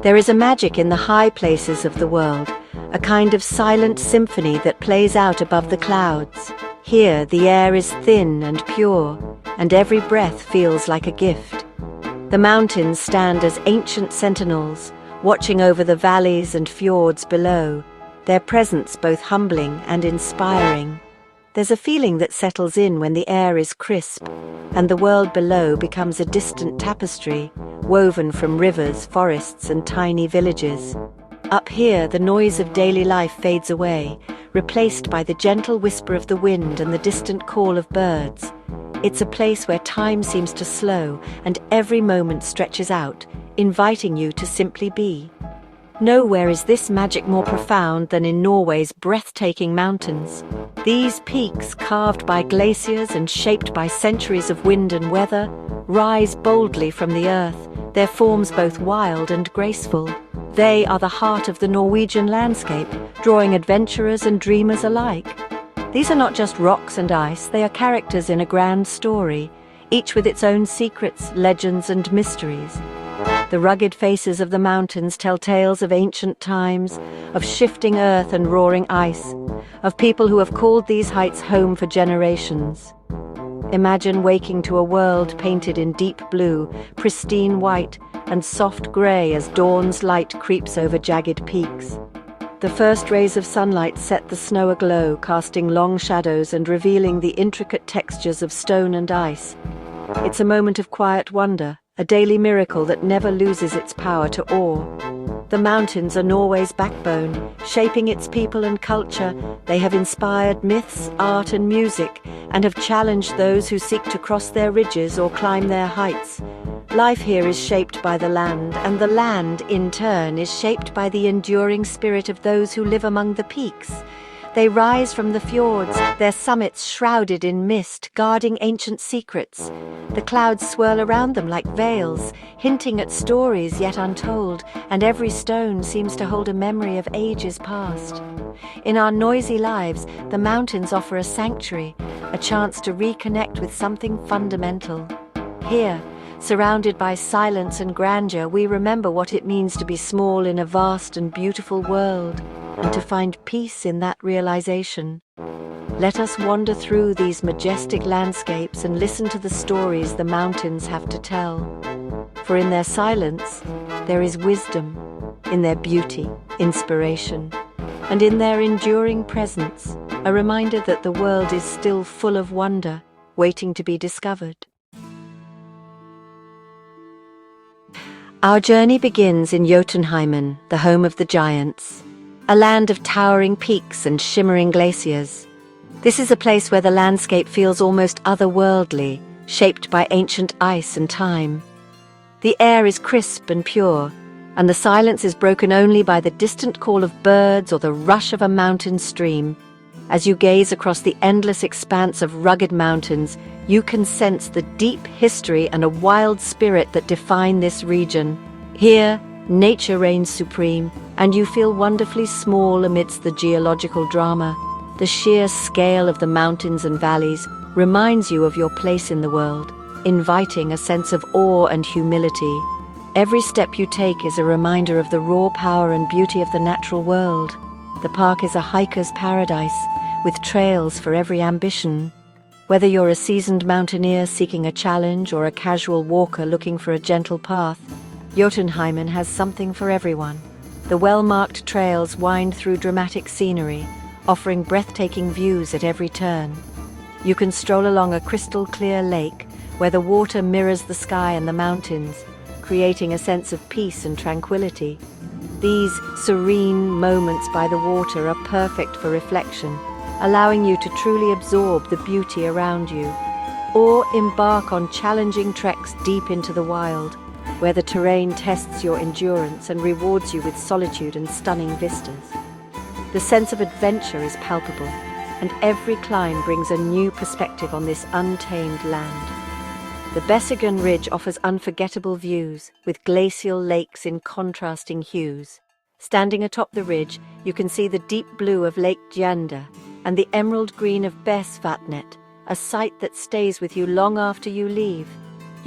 There is a magic in the high places of the world, a kind of silent symphony that plays out above the clouds. Here, the air is thin and pure, and every breath feels like a gift. The mountains stand as ancient sentinels, watching over the valleys and fjords below, their presence both humbling and inspiring. There's a feeling that settles in when the air is crisp, and the world below becomes a distant tapestry, woven from rivers, forests, and tiny villages. Up here, the noise of daily life fades away, replaced by the gentle whisper of the wind and the distant call of birds. It's a place where time seems to slow, and every moment stretches out, inviting you to simply be. Nowhere is this magic more profound than in Norway's breathtaking mountains. These peaks, carved by glaciers and shaped by centuries of wind and weather, rise boldly from the earth, their forms both wild and graceful. They are the heart of the Norwegian landscape, drawing adventurers and dreamers alike. These are not just rocks and ice, they are characters in a grand story, each with its own secrets, legends, and mysteries. The rugged faces of the mountains tell tales of ancient times, of shifting earth and roaring ice, of people who have called these heights home for generations. Imagine waking to a world painted in deep blue, pristine white, and soft grey as dawn's light creeps over jagged peaks. The first rays of sunlight set the snow aglow, casting long shadows and revealing the intricate textures of stone and ice. It's a moment of quiet wonder, a daily miracle that never loses its power to awe. The mountains are Norway's backbone, shaping its people and culture. They have inspired myths, art, and music, and have challenged those who seek to cross their ridges or climb their heights. Life here is shaped by the land, and the land, in turn, is shaped by the enduring spirit of those who live among the peaks. They rise from the fjords, their summits shrouded in mist, guarding ancient secrets. The clouds swirl around them like veils, hinting at stories yet untold, and every stone seems to hold a memory of ages past. In our noisy lives, the mountains offer a sanctuary, a chance to reconnect with something fundamental. Here, surrounded by silence and grandeur, we remember what it means to be small in a vast and beautiful world, and to find peace in that realization. Let us wander through these majestic landscapes and listen to the stories the mountains have to tell. For in their silence, there is wisdom, in their beauty, inspiration, and in their enduring presence, a reminder that the world is still full of wonder, waiting to be discovered. Our journey begins in Jotunheimen, the home of the giants, a land of towering peaks and shimmering glaciers. This is a place where the landscape feels almost otherworldly, shaped by ancient ice and time. The air is crisp and pure, and the silence is broken only by the distant call of birds or the rush of a mountain stream. As you gaze across the endless expanse of rugged mountains, you can sense the deep history and a wild spirit that define this region. Here, nature reigns supreme, and you feel wonderfully small amidst the geological drama. The sheer scale of the mountains and valleys reminds you of your place in the world, inviting a sense of awe and humility. Every step you take is a reminder of the raw power and beauty of the natural world. The park is a hiker's paradise, with trails for every ambition. Whether you're a seasoned mountaineer seeking a challenge or a casual walker looking for a gentle path, Jotunheimen has something for everyone. The well-marked trails wind through dramatic scenery, offering breathtaking views at every turn. You can stroll along a crystal-clear lake where the water mirrors the sky and the mountains, creating a sense of peace and tranquility. These serene moments by the water are perfect for reflection, allowing you to truly absorb the beauty around you. Or embark on challenging treks deep into the wild, where the terrain tests your endurance and rewards you with solitude and stunning vistas. The sense of adventure is palpable, and every climb brings a new perspective on this untamed land. The Besseggen Ridge offers unforgettable views, with glacial lakes in contrasting hues. Standing atop the ridge, you can see the deep blue of Lake Gjanda and the emerald green of Besvatnet, a sight that stays with you long after you leave.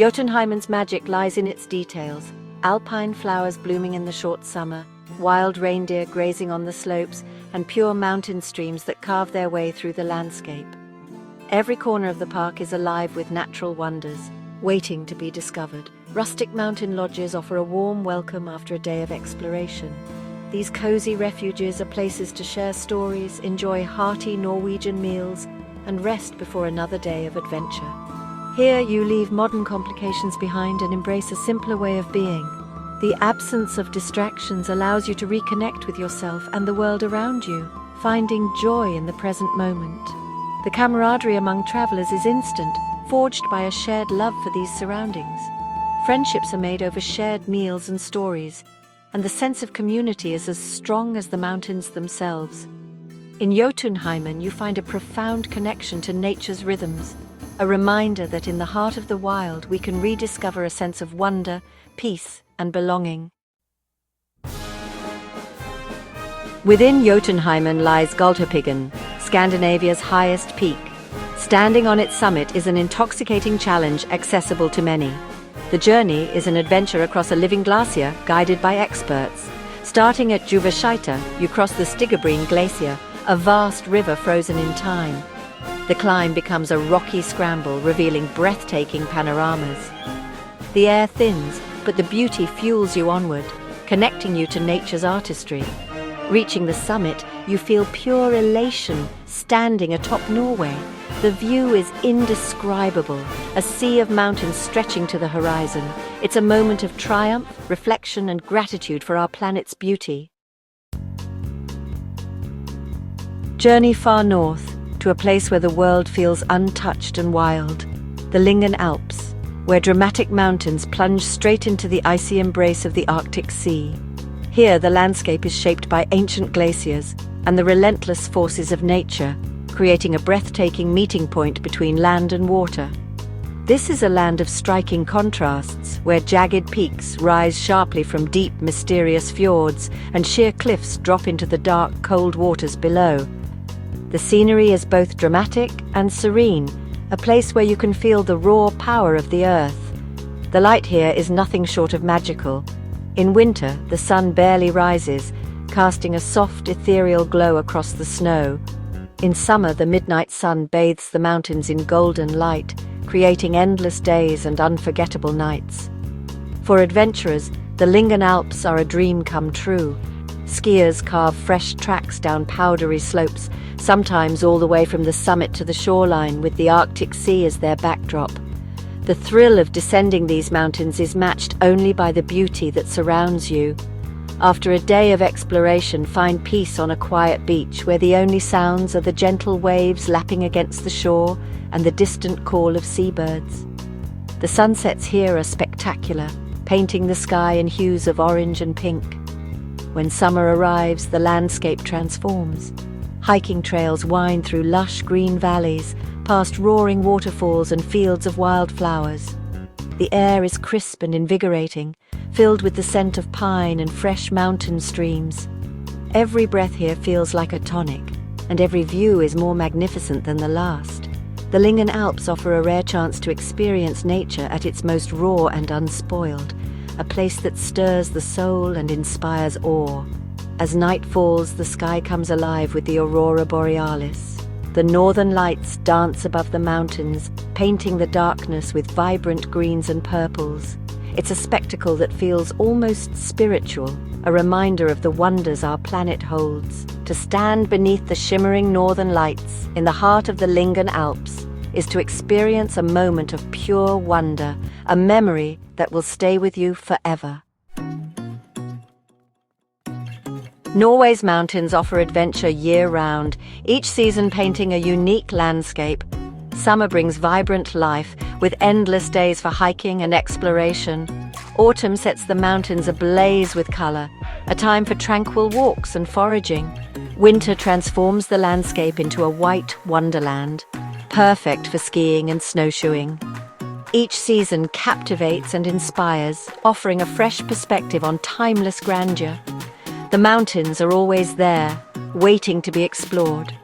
Jotunheimen's magic lies in its details: alpine flowers blooming in the short summer, wild reindeer grazing on the slopes, and pure mountain streams that carve their way through the landscape. Every corner of the park is alive with natural wonders, waiting to be discovered. Rustic mountain lodges offer a warm welcome after a day of exploration. These cozy refuges are places to share stories, enjoy hearty Norwegian meals, and rest before another day of adventure. Here you leave modern complications behind and embrace a simpler way of being. The absence of distractions allows you to reconnect with yourself and the world around you, finding joy in the present moment. The camaraderie among travelers is instant, forged by a shared love for these surroundings. Friendships are made over shared meals and stories, and the sense of community is as strong as the mountains themselves. In Jotunheimen, you find a profound connection to nature's rhythms, a reminder that in the heart of the wild we can rediscover a sense of wonder, peace, and belonging. Within Jotunheimen lies Breathtaking, Scandinavia's highest peak. Standing on its summit is an intoxicating challenge accessible to many. The journey is an adventure across a living glacier guided by experts. Starting at Juvasheita, you cross the Stigabreen Glacier, a vast river frozen in time. The climb becomes a rocky scramble, revealing breathtaking panoramas. The air thins, but the beauty fuels you onward, connecting you to nature's artistry. Reaching the summit, you feel pure elation standing atop Norway. The view is indescribable, a sea of mountains stretching to the horizon. It's a moment of triumph, reflection, and gratitude for our planet's beauty. Journey far north, to a place where the world feels untouched and wild, the Lyngen Alps, where dramatic mountains plunge straight into the icy embrace of the Arctic Sea. Here, the landscape is shaped by ancient glaciers and the relentless forces of nature, creating a breathtaking meeting point between land and water. This is a land of striking contrasts, where jagged peaks rise sharply from deep, mysterious fjords, and sheer cliffs drop into the dark, cold waters below. The scenery is both dramatic and serene, a place where you can feel the raw power of the earth. The light here is nothing short of magical. In winter, the sun barely rises, casting a soft, ethereal glow across the snow. In summer, the midnight sun bathes the mountains in golden light, creating endless days and unforgettable nights. For adventurers, the Lyngen Alps are a dream come true. Skiers carve fresh tracks down powdery slopes, sometimes all the way from the summit to the shoreline, with the Arctic Sea as their backdrop. The thrill of descending these mountains is matched only by the beauty that surrounds you. After a day of exploration, find peace on a quiet beach where the only sounds are the gentle waves lapping against the shore and the distant call of seabirds. The sunsets here are spectacular, painting the sky in hues of orange and pink. When summer arrives, the landscape transforms. Hiking trails wind through lush green valleys, past roaring waterfalls and fields of wildflowers. The air is crisp and invigorating, filled with the scent of pine and fresh mountain streams. Every breath here feels like a tonic, and every view is more magnificent than the last. The Lyngen Alps offer a rare chance to experience nature at its most raw and unspoiled, a place that stirs the soul and inspires awe. As night falls, the sky comes alive with the aurora borealis. The northern lights dance above the mountains, painting the darkness with vibrant greens and purples. It's a spectacle that feels almost spiritual, a reminder of the wonders our planet holds. To stand beneath the shimmering northern lights in the heart of the Lyngen Alps is to experience a moment of pure wonder, a memory that will stay with you forever. Norway's mountains offer adventure year-round, each season painting a unique landscape. Summer brings vibrant life, with endless days for hiking and exploration. Autumn sets the mountains ablaze with color, a time for tranquil walks and foraging. Winter transforms the landscape into a white wonderland, perfect for skiing and snowshoeing. Each season captivates and inspires, offering a fresh perspective on timeless grandeur. The mountains are always there, waiting to be explored.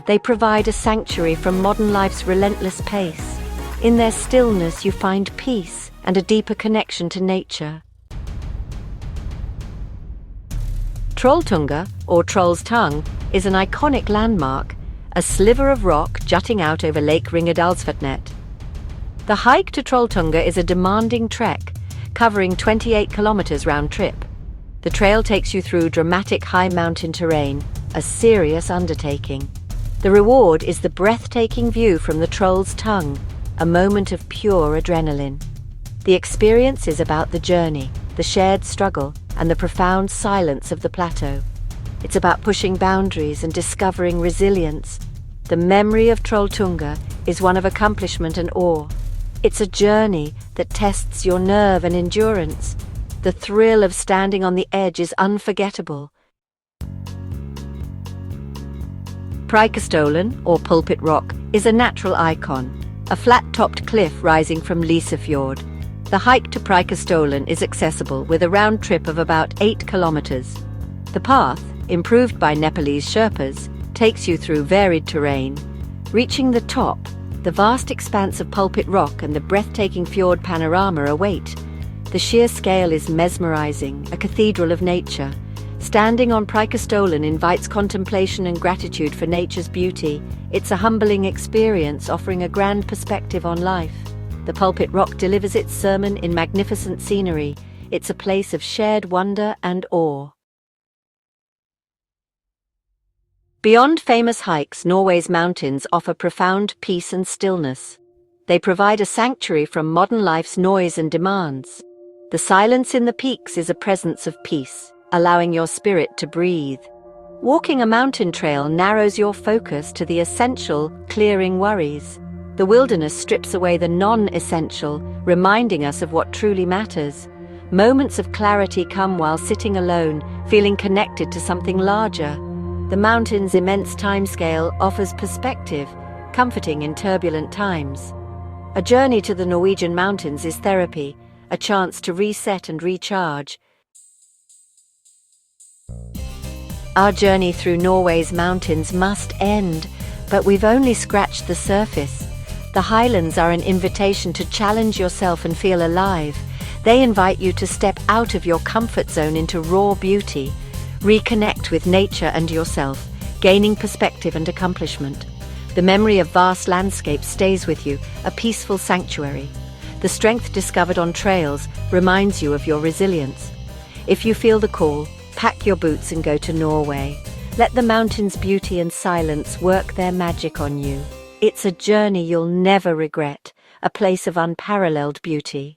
They provide a sanctuary from modern life's relentless pace, In their stillness, you find peace and a deeper connection to nature. Trolltunga, or Troll's Tongue, is an iconic landmark, a sliver of rock jutting out over Lake Ringedalsvatnet. The hike to Trolltunga is a demanding trek, covering 28 kilometers round trip. The trail takes you through dramatic high mountain terrain, a serious undertaking. The reward is the breathtaking view from the Troll's Tongue, a moment of pure adrenaline. The experience is about the journey, the shared struggle, and the profound silence of the plateau. It's about pushing boundaries and discovering resilience. The memory of Trolltunga is one of accomplishment and awe. It's a journey that tests your nerve and endurance. The thrill of standing on the edge is unforgettable. Preikestolen, or Pulpit Rock, is a natural icon, a flat-topped cliff rising from Fjord. The hike to Preikestolen is accessible with a round trip of about 8 kilometers. The path, improved by Nepalese Sherpas, takes you through varied terrain. Reaching the top, the vast expanse of Pulpit Rock and the breathtaking fjord panorama await. The sheer scale is mesmerizing, a cathedral of nature. Standing on Preikestolen invites contemplation and gratitude for nature's beauty. It's a humbling experience, offering a grand perspective on life. The Pulpit Rock delivers its sermon in magnificent scenery. It's a place of shared wonder and awe. Beyond famous hikes, Norway's mountains offer profound peace and stillness. They provide a sanctuary from modern life's noise and demands. The silence in the peaks is a presence of peace, allowing your spirit to breathe. Walking a mountain trail narrows your focus to the essential, clearing worries. The wilderness strips away the non-essential, reminding us of what truly matters. Moments of clarity come while sitting alone, feeling connected to something larger. The mountain's immense timescale offers perspective, comforting in turbulent times. A journey to the Norwegian mountains is therapy, a chance to reset and recharge. Our journey through Norway's mountains must end, but we've only scratched the surface. The highlands are an invitation to challenge yourself and feel alive. They invite you to step out of your comfort zone into raw beauty. Reconnect with nature and yourself, gaining perspective and accomplishment. The memory of vast landscapes stays with you, a peaceful sanctuary. The strength discovered on trails reminds you of your resilience. If you feel the call, pack your boots and go to Norway. Let the mountains' beauty and silence work their magic on you. It's a journey you'll never regret, a place of unparalleled beauty.